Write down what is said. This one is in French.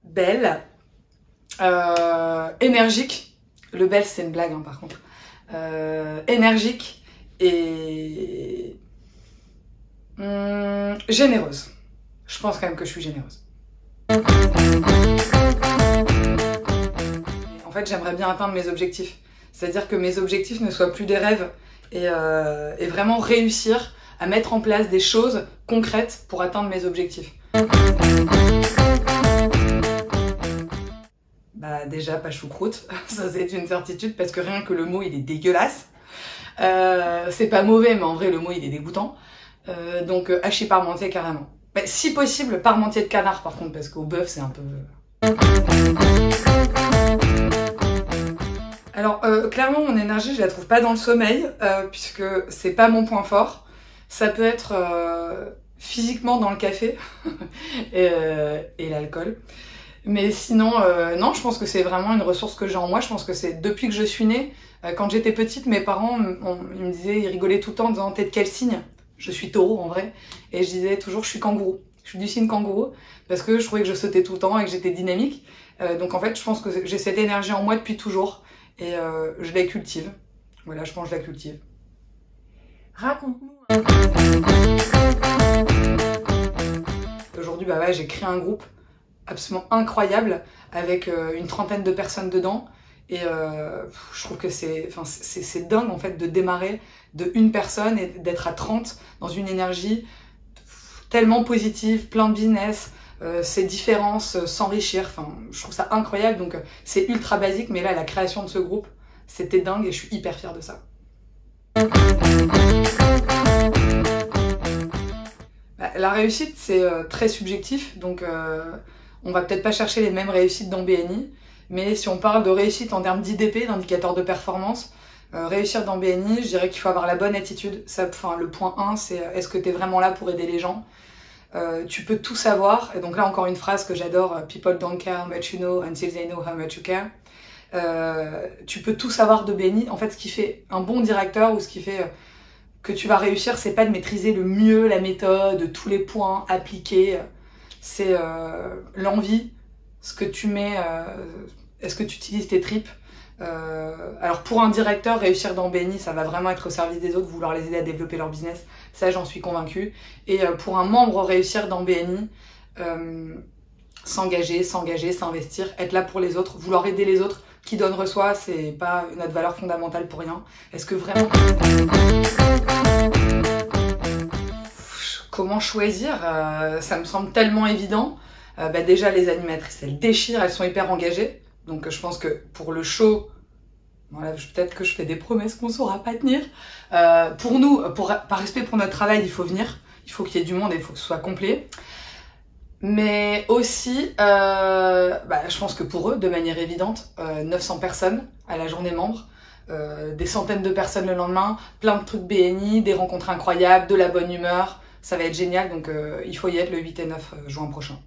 Belle, énergique, le belle c'est une blague hein, par contre, énergique et généreuse. Je pense quand même que je suis généreuse. En fait, j'aimerais bien atteindre mes objectifs. C'est-à-dire que mes objectifs ne soient plus des rêves et vraiment réussir à mettre en place des choses concrètes pour atteindre mes objectifs. Bah déjà pas choucroute, ça c'est une certitude parce que rien que le mot il est dégueulasse. C'est pas mauvais mais en vrai le mot il est dégoûtant. Donc hachis parmentier carrément. Bah, si possible parmentier de canard par contre parce qu'au bœuf c'est un peu... Alors clairement mon énergie je la trouve pas dans le sommeil puisque c'est pas mon point fort. Ça peut être physiquement dans le café et l'alcool. Mais sinon, non, je pense que c'est vraiment une ressource que j'ai en moi. Je pense que c'est depuis que je suis née. Quand j'étais petite, mes parents, ils me disaient, ils rigolaient tout le temps en disant « T'es de quel signe ?» Je suis taureau en vrai. Et je disais toujours « Je suis kangourou. Je suis du signe kangourou. » Parce que je trouvais que je sautais tout le temps et que j'étais dynamique. Donc en fait, je pense que j'ai cette énergie en moi depuis toujours. Et je la cultive. Voilà, je pense que je la cultive. Raconte-nous. Aujourd'hui, bah ouais, j'ai créé un groupe absolument incroyable avec une trentaine de personnes dedans et je trouve que c'est dingue en fait de démarrer de une personne et d'être à 30 dans une énergie tellement positive, plein de business, ces différences, s'enrichir, enfin je trouve ça incroyable. Donc c'est ultra basique mais là la création de ce groupe c'était dingue et je suis hyper fière de ça. La réussite c'est très subjectif donc on va peut-être pas chercher les mêmes réussites dans BNI, mais si on parle de réussite en termes d'IDP, d'indicateur de performance, réussir dans BNI, je dirais qu'il faut avoir la bonne attitude. Ça, enfin, le point 1, c'est est-ce que tu es vraiment là pour aider les gens? Tu peux tout savoir, et donc là encore une phrase que j'adore, people don't care how much you know until they know how much you care. Tu peux tout savoir de BNI. En fait, ce qui fait un bon directeur ou ce qui fait que tu vas réussir, c'est pas de maîtriser le mieux la méthode, tous les points appliqués. C'est l'envie, ce que tu mets, est-ce que tu utilises tes tripes. Alors pour un directeur, réussir dans BNI, ça va vraiment être au service des autres, vouloir les aider à développer leur business, ça j'en suis convaincue. Et pour un membre, réussir dans BNI, s'engager, s'investir, être là pour les autres, vouloir aider les autres, qui donne reçoit, c'est pas notre valeur fondamentale pour rien. Est-ce que vraiment... Comment choisir? Ça me semble tellement évident. Bah déjà, les animatrices, elles déchirent, elles sont hyper engagées. Donc je pense que pour le show, voilà, peut-être que je fais des promesses qu'on ne saura pas tenir. Pour nous, par respect pour notre travail, il faut venir. Il faut qu'il y ait du monde et il faut que ce soit complet. Mais aussi, je pense que pour eux, de manière évidente, 900 personnes à la journée membre, des centaines de personnes le lendemain, plein de trucs BNI, des rencontres incroyables, de la bonne humeur. Ça va être génial, donc il faut y être le 8 et 9 juin prochain.